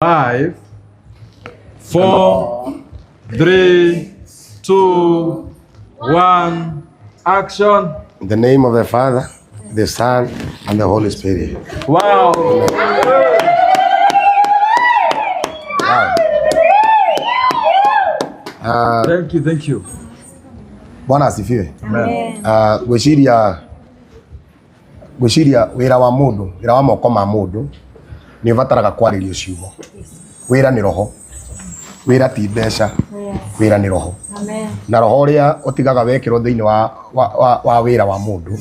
5, 4, 3, 2, 1, action. In the name of the Father, the Son, and the Holy Spirit. Wow. Thank you. Bwana asifiwe. Amen. Gwiciria wira wa mundu, wira wa moko ma mundu ni ubataraga kwaririo ciugo. Wira ni roho. Wira ti mbeca. Wira ni roho. Amen. Na roho ria utigaga wekirwo thiini wa wira wa mundu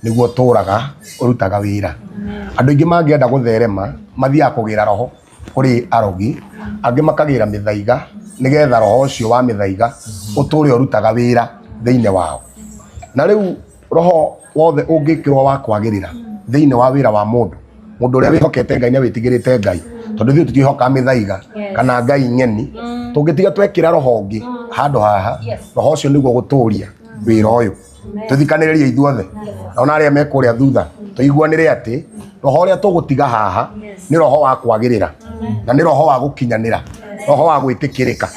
niguo turaga urutaga wira. Andu ingi mangienda gutherema mathiaga kugira roho kuri arogi, angi makagira mithaiga nigetha roho ucio wa mithaiga uture urutaga wira thiini wao. Na riu roho wothe ungikirwo wa kwagirira thiini wa wira wa mundu uria wihokete Ngai ni witigirite Ngai tondu thiu tutihoka mithaiga kana Ngai nyeni tungitiga twekira roho ungi handu haha roho ucio niguo guturia wira uyu tuthikaniririe ithuothe ona aria mekuria thutha tuiguanire ati roho uria tugutiga haha ni roho wa kwagirira na ni roho wa gukinyanira, roho wa gwitikirika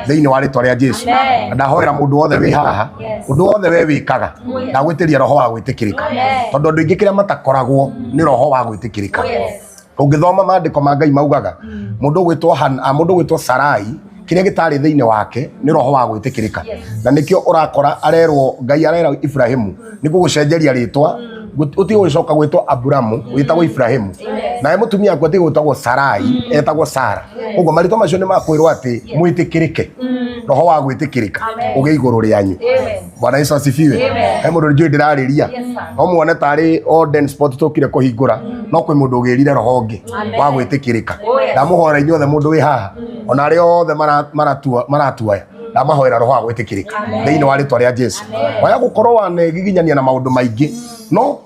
thiini wa ritwa ria Jesu. Ndahoera mundu wothe wi haha, undu wothe we wikaga ndagwitiria roho wa gwitikirika tondu andu ingi kiria matakoragwo ni roho wa gwitikirika. Ungithoma maandiko ma Ngai maugaga mundu gwitwo Sarai kiria gitari thiini wake ni roho wa gwitikirika, na nikio urakora arerwo Ngai arera Ibrahimu niguo gucenjeria ritwa uti ucoka gwitwo Aburamu witagwo Ibrahimu, na mutumia akwa ti gwitagwo Sarai etagwo Sara. Uguo marito macio ni makwirwo ati mwitikirike, roho wa gwitikirika uge iguru rianyu. Bwana Yesu asifiwe. He mundu njui ndirariria no muone tari Olden Sport tukire kuhingura no kwi mundu ugirire roho ungi wa gwitikirika. Ndamuhora inyuothe mundu wi haha ona ari othe maratuaya ndamahoera roho wa gwitikirika thiini wa ritwa ria Jesu. Waya gukorwo wanegiginyania na maundu maingi no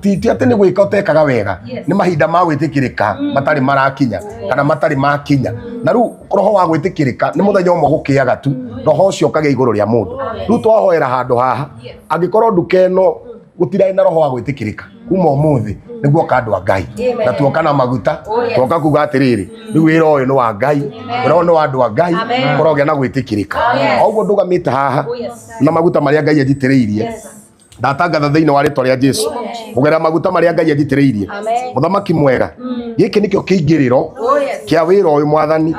ti ati ni gwika utekaga wega, ni mahinda ma gwitikirika matari marakinya kana matari makinya. Na ru roho wa gwitikirika ni muthenya umwe gukiaga tu roho ucio kage iguru ria mundu. Ru twahoera handu haha angikorwo nduka ino gutirai na roho wa gwitikirika kuma umuthi niguo kandu Ngai na tuoka na maguta tuoka kuga atiriri riu wira uyu ni wa Ngai, wira ni wa andu a Ngai koroge na gwitikirika. Oguo ndugamite haha na maguta maria Ngai ajitiriirie ndatangatha thiini wa ritwa ria Jesu kugera maguta maria Ngai ajitiriirie. Muthamaki mwega, giki nikio kiingiriro kia wira uyu mwathani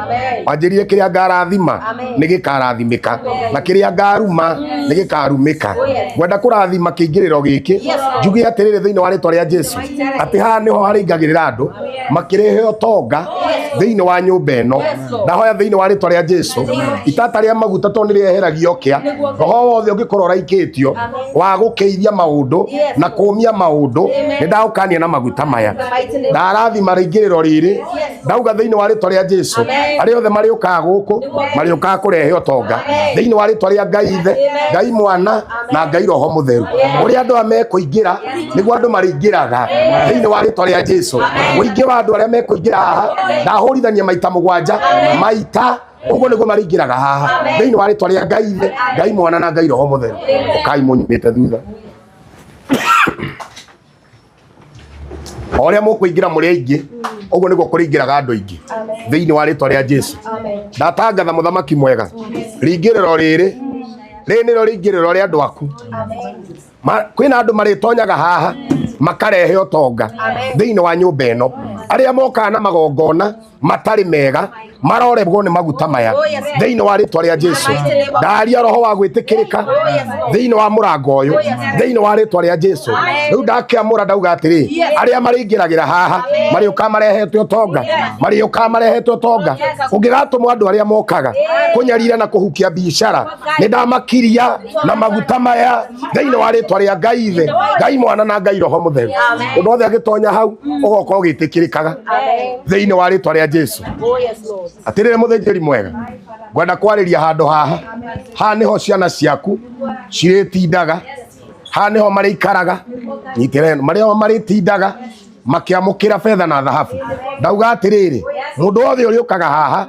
wanjirire kiria ngarathima ni gikarathimika na kiria ngaruma ni gikarumika. Gwenda kurathima kiingiriro giki njugi atiriri thiini wa ritwa ria Jesu ati haha niho haringagirira andu makirehe utonga thiini wa nyumba ino. Ndahoya thiini wa ritwa ria Jesu itata ria maguta to nirieheragio kia roho wothe ungikorwo raikitio wa gukeithia maundu na kumia maundu ni ndaukania na maguta maya. Ndarathima ringiriro riri ndauga thiini wa ritwa ria Jesu ari othe mariukaga guku mariukaga kurehe utonga thiini wa ritwa ria Ngai Ithe, Ngai Mwana na Ngai Roho Mutheru. Uria andu amekuingira niguo andu maringiraga thiini wa ritwa ria Jesu. Uingi wa andu aria mekuingira haha ndahurithania maita 7 maita uguo niguo maringiraga haha thiini wa ritwa ria Ngai Ithe, Ngai Mwana na Ngai Roho Mutheru. Ukai munyumite thutha oria mukuingira muri aingi uguo niguo kuringiraga andu aingi thiini wa ritwa ria Jesu. Ndatangatha muthamaki mwega ringiriro riri niro ringiriro ria andu aku. Kwina andu maritonyaga haha makarehe utonga thiini wa nyumba ino, aria mokaga na magongona matari mega marorebwo ni maguta maya thiini wa ritwa ria Jesu. Ndaria roho wa gwitikirika thiini wa murango uyu thiini wa ritwa ria Jesu. Riu ndakiamura ndauga atiri aria maringiragira haha mariuka marehete utonga mariuka marehete utonga ungigatumwo andu aria mokaga kunyarira na kuhukia biashara ni ndamakiria na maguta maya thiini wa ritwa ria Ngai Ithe, Ngai Mwana na Ngai Roho Mutheru. Undu wothe agitonya hau ugoka ugitikirikaga thiini wa ritwa ria Jesu. Atirire muthinjiri mwega ngwenda kwariria handu haha niho ciana ciaku ciritindaga, haha niho marikaraga nyitireno maria maritindaga makiamukira fedha na dhahabu. Ndauga atiriri mundu wothe uriukaga haha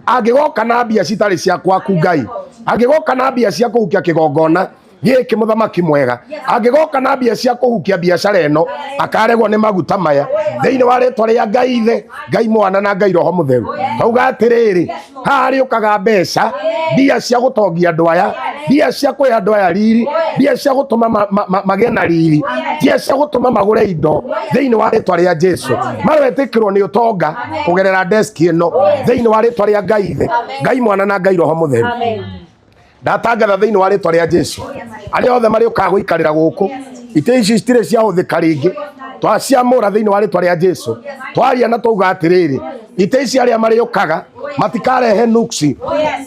angigoka na mbia citari cia kwaku Ngai, angigoka na mbia cia kuhukia kigongona giki muthamaki mwega angigoka na mbia cia kuhukia biacara ino akaregwo ni maguta maya thiini wa ritwa ria Ngai Ithe, Ngai Mwana na Ngai Roho Mutheru. Tauga atiriri hari ukaga mbeca mbia cia gutongia andu aya, mbia cia kwe andu aya riri, mbia cia gutuma magie na riri, mbia cia gutuma magure indo thiini wa ritwa ria Jesu. Maretikirwo ni utonga kugerera desk ino thiini wa ritwa ria Ngai Ithe, Ngai Mwana na Ngai Roho Mutheru. Ndatangatha thiini wa ritwa ria Jesu aria othe mari ukaga guikarira guku ite ici citire cia huthika ringi twaciamura thiini wa ritwa ria Jesu. Twaria na tuga atiriri ite ici aria mari ukaga matikarehe nuksi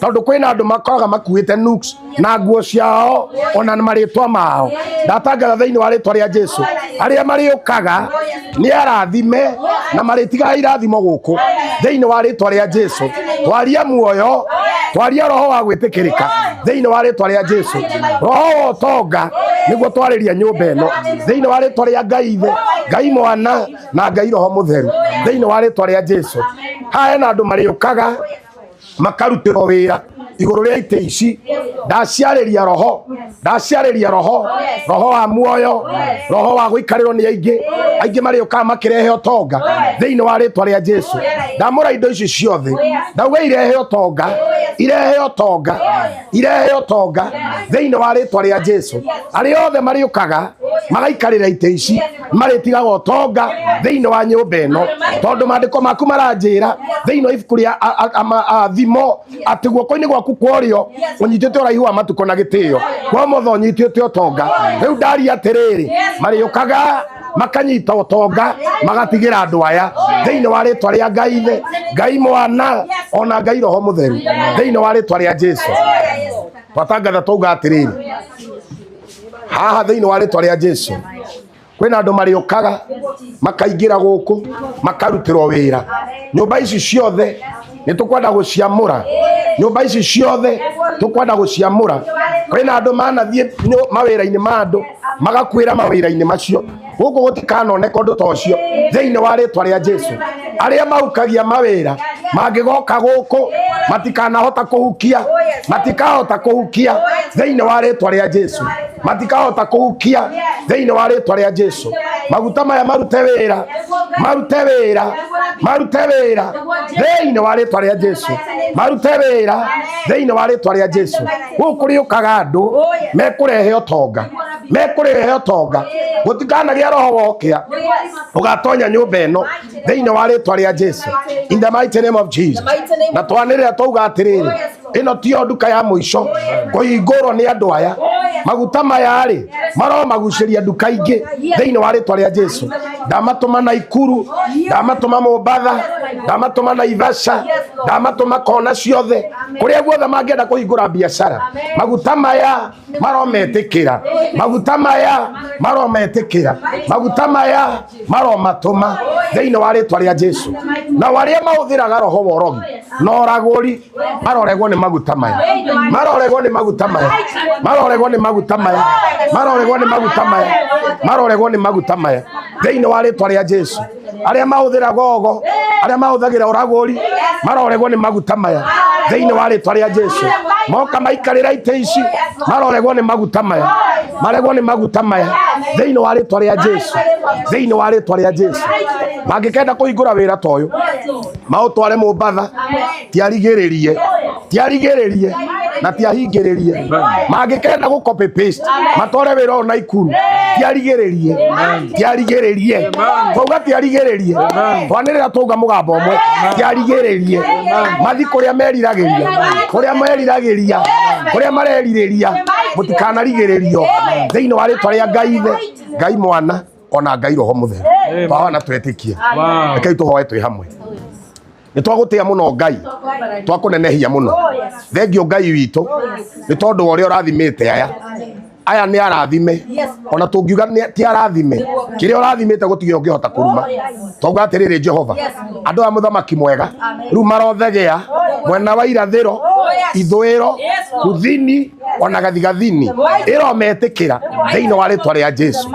tondu kwina andu makoraga makuite nuks na nguo ciao ona maritwa mao. Ndatangatha thiini wa ritwa ria Jesu aria mari ukaga ni arathime na maritiga irathimo guku thiini wa ritwa ria Jesu. Twaria muoyo, twaria roho wa gwitikirika thiini wa ritwa ria Jesu. Roho utonga niguo twariria nyumba ino thiini wa ritwa ria Ngai Ithe, Ngai Mwana na Ngai Roho Mutheru thiini wa ritwa ria Jesu. Hae na andu mari ukaga makarutiro wira iguru ria ite ici. Ndaciariria roho, ndaciariria roho, roho wa muoyo, roho wa guikarirwo ni aingi mari ukaga makirehe utonga thiini wa ritwa ria Jesu. Ndamura indo ici ciothe ndauga irehe utonga, irehe utonga, irehe utonga thiini wa ritwa ria Jesu. Aria othe mari ukaga magaikarira ite ici maritigaga utonga thiini wa nyumba ino tondu mandiko maku maranjira thiini wa ibuku ria thimo ati guoko-ini gwaku kworio unyitite uraihu wa matuko na gitio kwa motho unyitite utonga. Riu ndari atiriri mari ukaga makanyita utonga magatigira andu aya thiini wa ritwa ria Ngai Ithe, Ngai Mwana ona Ngai Roho Mutheru thiini wa ritwa ria Jesu. Twatangatha tuga atiriri haha thiini wa ritwa ria Jesu kwina andu mari ukaga makaingira guku makarutirwo wira. Nyumba ici ciothe nitukwenda guciamura, nyumba ici ciothe tukwenda guciamura. Kwina andu manathie mawira-ini ma andu magakwira mawira-ini macio guku gutikanoneka undu tocio thiini wa ritwa ria Jesu. Aria maukagia mawira mangigoka guku matikanahota kuhukia, matikahota kuhukia thiini wa ritwa ria Jesu, matikahota kuhukia thiini wa ritwa ria Jesu. Maguta maya marute wira, marute wira, marute wira thiini wa ritwa ria Jesu, marute wira thiini wa ritwa ria Jesu. Guku riukaga andu mekurehe utonga, mekurehe utonga gutikanagia roho wokia ugatonya nyumba ino thiini wa ritwa ria Jesu in the mighty name of Jesus. Na twanirira tuga atiriri ino tio nduka ya muico kuhingurwo ni andu aya. Maguta maya ri maro maguciria nduka ingi thiini wa ritwa ria Jesu. Ndamatuma Naikuru, ndamatuma Mombatha, ndamatuma Naivasha, ndamatuma kona ciothe kuria guothe mangienda kuhingura biacara. Maguta maya maro metikira, maguta maya maro metikira, maguta maya maro matuma thiini wa ritwa ria Jesu. Na waria mahuthiraga roho worogi no raguri maroregwo ni maguta maya, maroregwo ni maguta maya, maroregwo ni maguta maya, maroregwo ni maguta maya, maroregwo ni maguta maya thiini wa ritwa ria Jesu. Aria mahuthira gogo, aria mahuthagira uraguri maroregwo ni maguta maya thiini wa ritwa ria Jesu. Moka maikarira ite ici maroregwo ni maguta maya, maregwo ni maguta maya thiini wa ritwa ria Jesu, thiini wa ritwa ria Jesu. Mangikenda kuhingura wira toyo mautware Mombatha tiarigiririe, tiarigiririe na tiahingiririe. Mangikenda gu copy paste matware wira Naikuru tiarigiririe, tiarigiririe tuga tiarigiririe. Twanirira tuga mugambo umwe tiarigiririe. Mathi kuria meriragiria, kuria meriragiria, kuria mareririria mutikanarigiririo thiini wa ritwa ria Ngai Ithe, Ngai Mwana ona Ngai Roho Mutheru. Twaona twetikie rekei tuhoe twi hamwe. Nitwagutia muno Ngai, twakunenehia muno. Thengio Ngai witu ni tondu uria urathimite aya ni arathime ona tungiuga ti arathime kiria urathimite gutige ungihota kuruma. Twaga atiriri Jehova andu a muthamaki mwega riu marothegea mwena wa irathiro, ithwiro, kuthini ona gathigathini iro metikira thiini wa ritwa ria Jesu.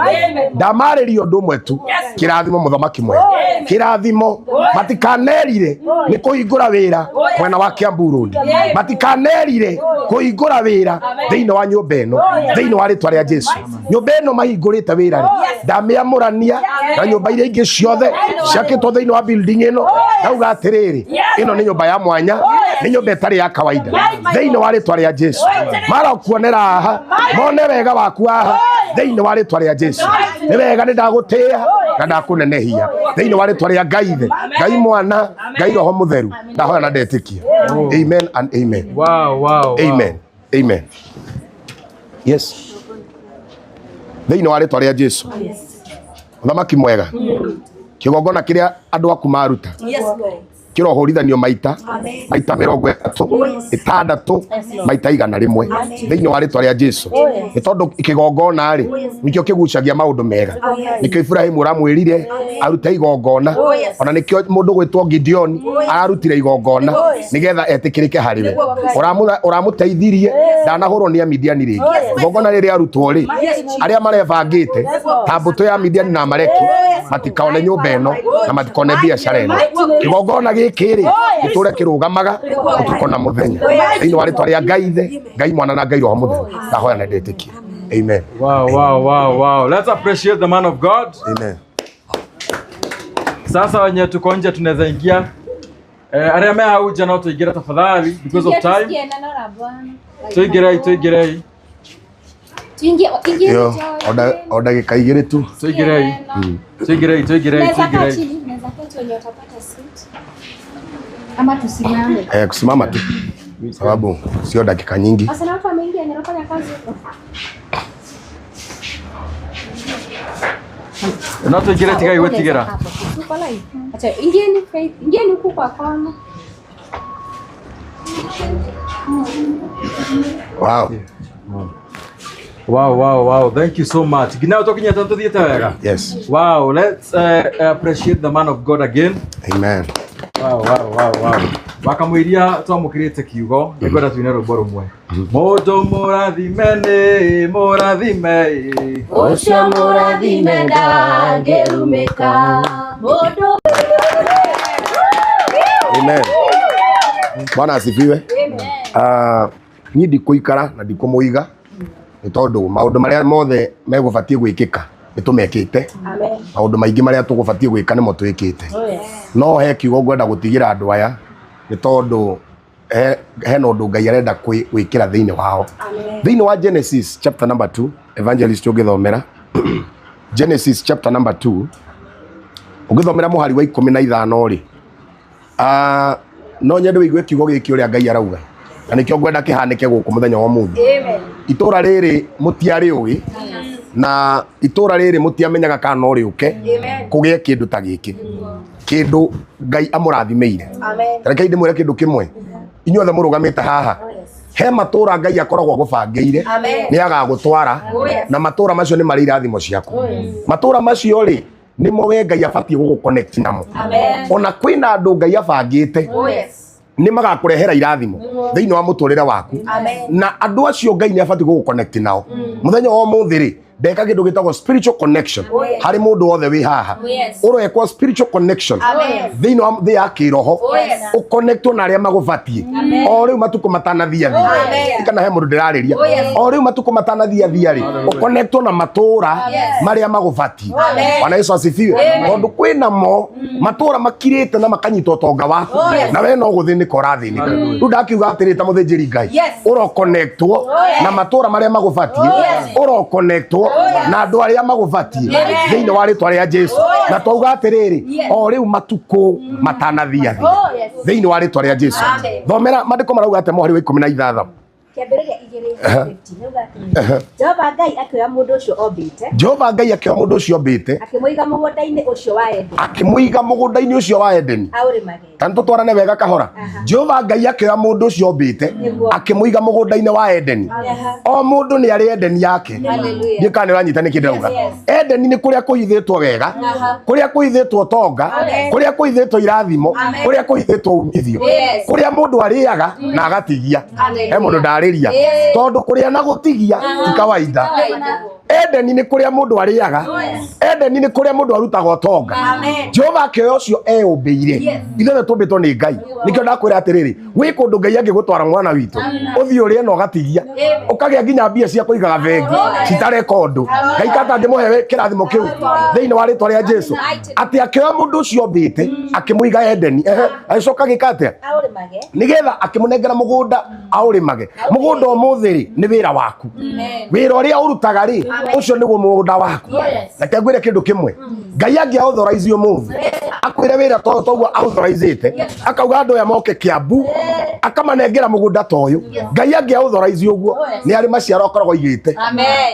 Ndamaririo undu umwe tu, kirathimo muthamaki mwega, kirathimo matikanerire ni kuhingura wira mwena wa Kiambu Road, matikanerire kuhingura wira thiini wa nyumba ino thiini wa ritwa ria Jesu. Nyumba ino mahingurite wira ri ndamiamurania na nyumba iria ingi ciothe ciakitwo thiini wa building ino ndauga atiriri ino ni nyumba ya mwanya, ni nyumba itari ya kawaida thiini wa ritwa ria Jesu. Mara kuonera haha mone wega waku haha thiini wa ritwa ria Jesu. Ni wega ni ndagutia na ndakunenehia thiini wa ritwa ria Ngai Ithe, Ngai Mwana, Ngai Roho Mutheru. Ndahoya na ndetikia. Amen and amen. Wow. Amen. Amen. Yes. Thiini wa ritwa ria Jesu. Thamaki mwega. Kigongona kiria andu aku maruta kirohorithanio maita 60 maita 100 thiini wa ritwa ria Jesu. Ni tondu kigongona ri nikio kigucagia maundu mega. Nikio Ibrahimu ramwirire arute igongona, ona nikio mundu gwitwo Gideon ararutire igongona nigetha etikirike hariwe. Uramuteithirie ndanahurwo ni Midiani ringi. Igongona riri arutwo ri aria marebangite ta mbuto ya Midiani na Amaleki matikaone nyumba ino na matikone biacara ino. Igongona gikiri giture kirugamaga utuko na muthenya thiini wa ritwa ria Ngai Ithe, Ngai Mwana na Ngai Roho Mutheru. Ndahoya na ndetikia. Amen. Wow. Let's appreciate the man of God. Amen. Sasa wenye tuko nje tunaweza ingia. Aria me hauja no tuingira tafadhali because of time. Tuingerei. Yo, oda gikaigire tu. Tuingerei. Ama tusimame. Kusimama tu. Sababu sio dakika nyingi. Sasa na watu wameingia wanafanya kazi huko. No tuingerei tigai wetigera. Tuko live. Acha ingieni huko kwa kona. Wow. Thank you so much. Ginao tokinya tanto thiete wega. Yes. Wow, let's appreciate the man of God again. Amen. Wow. Wakamwiria twamukirite kiugo nikwenda twine rwimbo rumwe. Mundu murathime Ucio murathime ndangerumika. Mundu. Amen. Bwana asifiwe. Amen. Ni ndikuikara na ndikumuiga ni tondu maundu maria mothe megubatie gwikika nitumekite. Amen. Maundu maingi maria tugubatie gwika nimo twikite. No he kiugo ngwenda gutigira andu aya ni tondu hena undu Ngai arenda gwikira thiini wao. Thiini wa Genesis chapter number 2 evangelist ugithomera Genesis chapter number 2 ugithomera muhari wa 15 ri no nyende wigue kiugo giki uria Ngai arauga na nikio ngwenda kihanike guku muthenya wa muthi. Amen. Itura riri mutiari ui na itura riri mutiamenyaga kana uri uke kugie kindu ta giki kindu Ngai amurathimeire. Amen. Reke ndimwire kindu kimwe inyuothe murugamite haha he matura Ngai akoragwo gubangiire ni agagutwara na matura macio ni mari irathimo ciaku. Matura macio ri nimo we Ngai abatie guguconnect namo. Ona kwina andu Ngai abangite ni magakurehera irathimo thiini wa muturire waku na andu acio Ngai ni abatie guguconnect nao. Muthenya wa muthi ri ndeka kindu gitagwo spiritual connection hari mundu wothe wi haha urekwo spiritual connection thiini wa thi ya kiroho uconnectwo na aria magubatie o riu matuko matanathia kana he mundu ndirariria o riu matuko matanathia ri uconnectwo na matura maria magubatie. Bwana Yesu asifiwe. Tondu kwina mo matura makirite na makanyitwo tonga waku na we no guthinika urathinika. Riu ndakiuga atirita muthinjiri Ngai uro connectwo na matura maria magubatie uro connectwo na andu aria magubatie thiini wa ritwa ria Jesu na twauga atiriri o riu matuko matanathia thiini wa ritwa ria Jesu. Thomera mandiko marauga ate mohari wa 16 Kiambĩrĩria 2:50 Jehova Ngai akĩoya mũndũ ũcio ombĩte. Jehova Ngai akĩoya mũndũ ũcio ombĩte akĩmũiga mũgũnda-inĩ ũcio wa Edeni. Akĩmũiga mũgũnda-inĩ ũcio wa Edeni. Aũrĩmage. Tanto twarane wega kahora. Jehova Ngai akĩoya mũndũ ũcio ombĩte akĩmũiga mũgũnda-inĩ wa Edeni. O mũndũ nĩ arĩ Edeni yake. Ndiĩ kana ũranyita nĩkĩ ndauga. Edeni nĩ kũrĩa kũhithĩtwo wega, kũrĩa kũhithĩtwo tonga, kũrĩa kũhithĩtwo irathimo, kũrĩa kũhithĩtwo umithio, kũrĩa mũndũ arĩaga na agatigia. He mũndũ ndarĩ thikiriria tondu kuria na gutigia ti kawaida. Edeni ni kuria mundu ariaga, Edeni ni kuria mundu arutaga utonga. Jehova akioya ucio eumbiire ithuothe tumbitwo ni Ngai, nikio ndakwira atiriri wi kundu Ngai angigutwara mwana witu uthii urie no gatigia ukagia nginya mbia cia kuigaga bengi citareka undu Ngai katangimuhe kirathimo kiu thiini wa ritwa ria Jesu ati akioya mundu ucio mbite akimuiga Edeni agicoka gikatia nigetha akimunengera mugunda aurimage mugunda umuthiri ni wira waku wira uria urutaga ri ucio niguo mugunda waku reke ngwire kindu kimwe Ngai angiauthorize umuthi akwire wira toguo authorize akauga andu ya moke Kiambu akamanengera mugunda toyu Ngai angiauthorize uguo ni ari maciaro akoragwo igite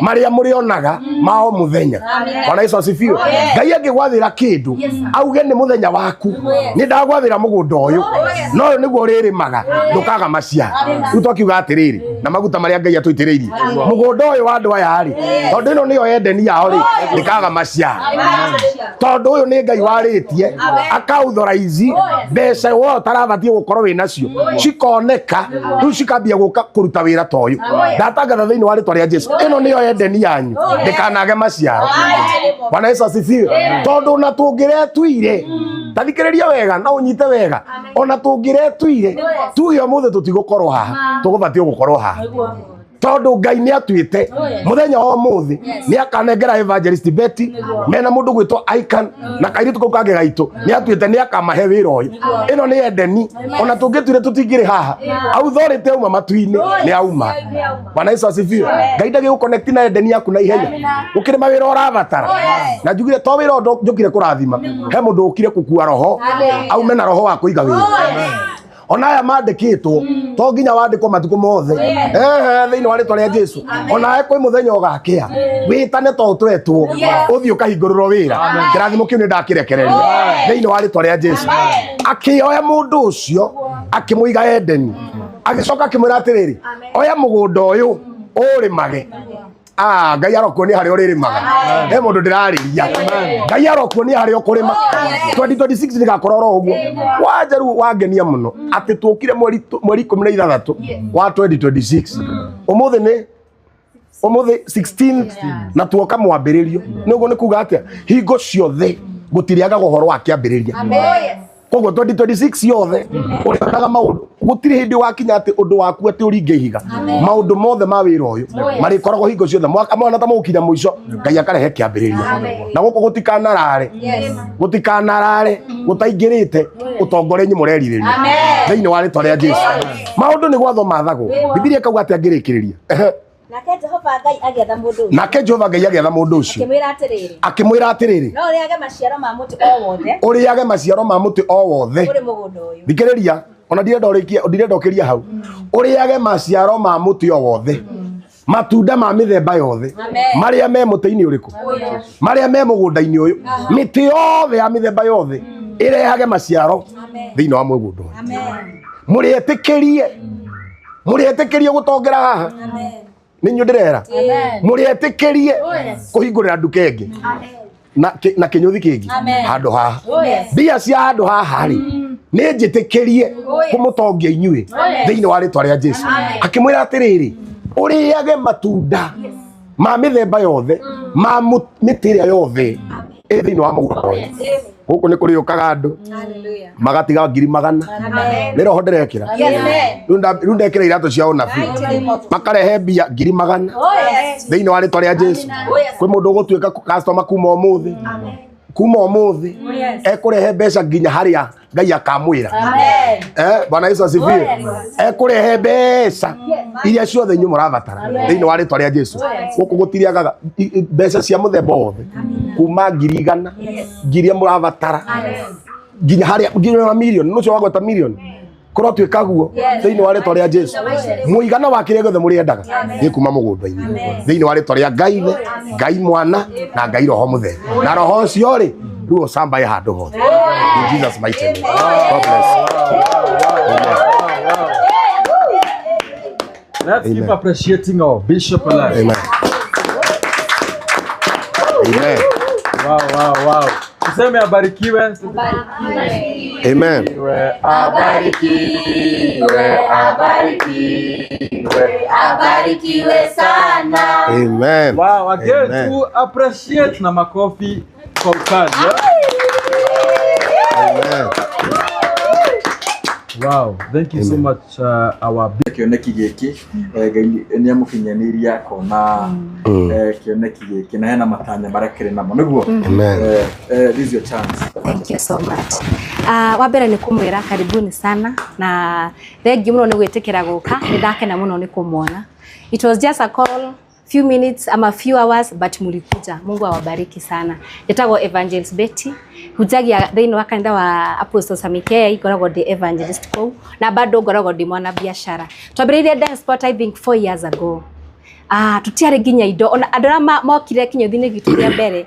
maria murionaga mao muthenya Bwana Yesu asifiwe. Ngai angigwathira kindu auge ni muthenya waku ni ndagwathira mugunda uyu no uyu niguo ririmaga ndukaga maciaro riu twakiuga atiriri na maguta maria Ngai atuitiriirie mugunda uyu wa andu aya ri tondu ino niyo Edeni yao ri ndikaga maciaro tondu uyu ni Ngai waritie akauthorize mbeca wo tarabatie gukorwo winacio cikoneka riu cikambia guka kuruta wira toyu ndatangatha thiini wa ritwa ria Jesu ino niyo Edeni yanyu ndikanage maciaro. Bwana Yesu asifiwe. Tondu na tungiretuire tathikiriria wega na unyite wega ona tungiretuire tuge muthe tutigukorwo haha tugubatie gukorwo haha tondu Ngai ni atuite muthenya wa muthi ni akanengera Evangelist Betty mena mundu gwitwo Icon na kairitu kau kange gaitu ni atuite ni akamahe wira uyu ino ni Edeni ona tungituire tutingiri haha authority uma matuini ni auma. Bwana Yesu asifiwe. Ngai ndagi guconnect na Edeni yaku na ihenya ukire mawira urabatara na njugire to wira ndo njukire kurathima he mundu ukire kukua roho au mena roho wa kuiga wira ona aya mandikitwo to nginya wandikwo matuku mothe thiini wa ritwa ria Jesu ona kwi muthenya ugakia witane to twetwo uthii ukahingururwo wira kirathimo kiu ni ndakirekereria thiini wa ritwa ria Jesu akioya mundu ucio akimuiga Edeni agicoka akimwira atiriri oya mugunda uyu urimage Ngai arokuonia haria uririmaga he mundu ndirariria Ngai arokuonia haria ukurima 2026 nigakorora uguo wajeru wangenia muno ati tukire mweri 16 wa 2026 umuthi 16 na tuoka mwambiririo niguo nikuga atia hingo ciothe gutiriaga guhoro wa kiambiriria koguo 2026 yothe urionaga maundu gutiri hindi wakinya ati undu waku ati uringihiga maundu mothe ma wira uyu marikoragwo hingo ciothe mwaka mwana ta mukinya muico Ngai akarehe kiambiriria na guko gutikanarare gutaingirite utongore nyi mureririria thiini wa ritwa ria Jesu maundu ni gwatho mathagwo Biblia kauga ati angirikiriria nake Jehova Ngai agetha mundu ucio akimwira atiriri no uriage maciaro ma muti o wothe uri mugunda uyu thikiriria ona ndirenda ukiria hau uriage maciaro ma muti o wothe matunda ma mithemba yothe maria me muti-ini uriku maria me mugunda-ini uyu miti yothe ya mithemba yothe irehage maciaro thiini wa mugunda uyu murietikirie gutongera haha ninyu ndirera murietikirie kuhingurira nduka ingi na kinyuthi kingi handu haha mbia cia handu haha ri ni njitikirie kumutongia inyui thiini wa ritwa ria Jesu akimwira atiriri uriage matunda ma mithemba yothe ma miti iria yothe thiini wa mugunda uyu guku ni kuriukaga andu magatiga 100,000 ni roho ndirekira riu ndekira iratu cia unabii makarehe mbia 100,000 thiini wa ritwa ria Jesu kwi mundu ugutuika customer kuma umuthi ekurehe mbeca nginya haria Ngai akamwira Bwana Yesu asifiwe ekurehe mbeca iria ciothe inyu murabatara thiini wa ritwa ria Jesu guku gutiriagaga mbeca cia muthemba wothe kuma 100,000 ngiria murabatara nginya haria nginya milioni nucio wagweta milioni korwo twika guo thiini wa ritwa ria Jesu muigana wa kiria gothe muriendaga ni kuma mugunda-ini thiini wa ritwa ria Ngai Mwana na Ngai Roho Mutheru na roho ucio ri riu ucambae handu hothe in Jesus mighty name. God bless you. Let's keep appreciating our bishop alive. Amen. Amen. Wow. Tuseme abarikiwe. Amen. abarikiwe sana. Amen. Wow, again Amen. to appreciate na makofi kwa kazi. Amen. Wow, thank you so much our kioneki giki ni amukinyaniria kona kioneki giki na hena matanya barakire namo niguo. Amen. This is your chance. Thank you so much. Wabera ni kumwira karibuni sana na thengi muno ni gwitikira guka ni ndakena muno ni kumwona. It was just a call, few minutes ama few hours, but mulikuja. Mungu awabariki sana. Yetagwo Evangelist Betty hujagia thĩinĩ wa kanitha wa Apostle Samikea igoragwo the evangelist ko na bado ngoragwo ndi mwana biashara. Twambĩrĩirie dance sport I think 4 years ago. Tutiarĩ nginya indo ona andũ mokire kinyothi-inĩ gitu rĩa mbere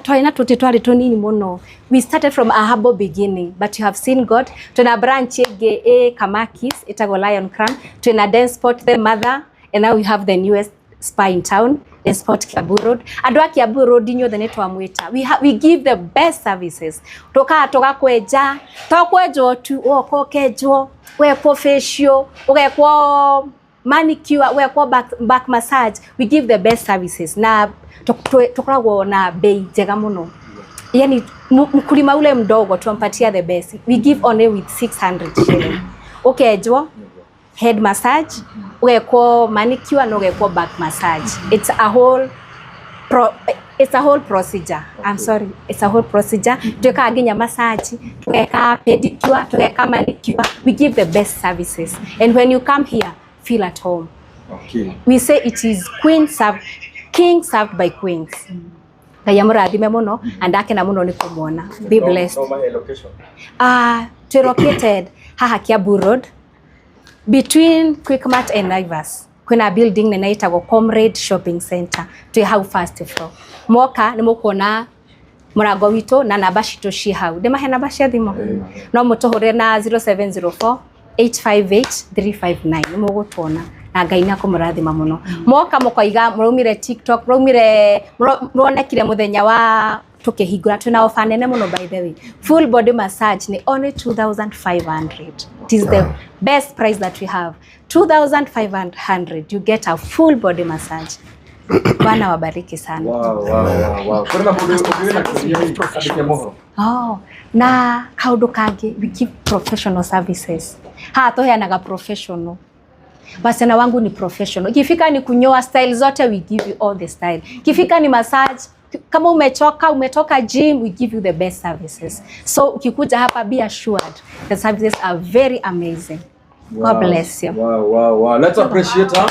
twaina twari tunini muno. We started from a humble beginning, but you have seen God. Tuna branch ĩngĩ Kamakis itagwo Lion Crown. Tuna dance sport the mother, and now we have the newest spa in town, the sport Kiambu Road. Andũ a Kiambu Road inyuothe nĩ twamwĩta. We give the best services. Tũgakwenja, tũkwenjwo tu, ũkenjwo, wekwo facial, ũgekwo manicure, wekwo back massage. We give the best services. Na tukoragwo na bei njega muno. Yani mkulima ule mdogo tumpatia the best. We give only with 600 shillings. Ukenjwo head massage, ugekwo manicure na ugekwo back massage. It's a whole procedure. I'm sorry, it's a whole procedure. Tuweka nginya massage, tuweka pedicure, tuweka manicure. We give the best services. And when you come here, feel at home. Okay. We say it is king served by queens. Ngai amurathime muno andakena muno ni kumwona. Be blessed. No my location. We're located haha Kiambu Road between Quickmart and Naivas. Kuna building nenaitagwo Comrade Shopping Center. Twi hau first floor. Moka ni mukona murango wito na namba citu ci hau. Ndimahe namba cia thimo. No mutuhure na 0704 858 359 ni mugutwona. Na Ngai nako murathima muno. Moka mukoiga muraumire TikTok, muronekire muthenya wa tukihingura tuna offer nene muno by the way. Full body massage ni only 2500. It is the best price that we have. 2500 you get a full body massage. Bwana wabariki sana. Wow. Kuna Na kaundu kangi we give professional services. Toheanaga professional. Wasichana wangu ni professional. Ikifika ni kunyoa style zote, we give you all the style. Ikifika ni massage, kama umetoka gym, we give you the best services. So ukikuja hapa, be assured the services are very amazing. God bless you. Wow. Let's appreciate her.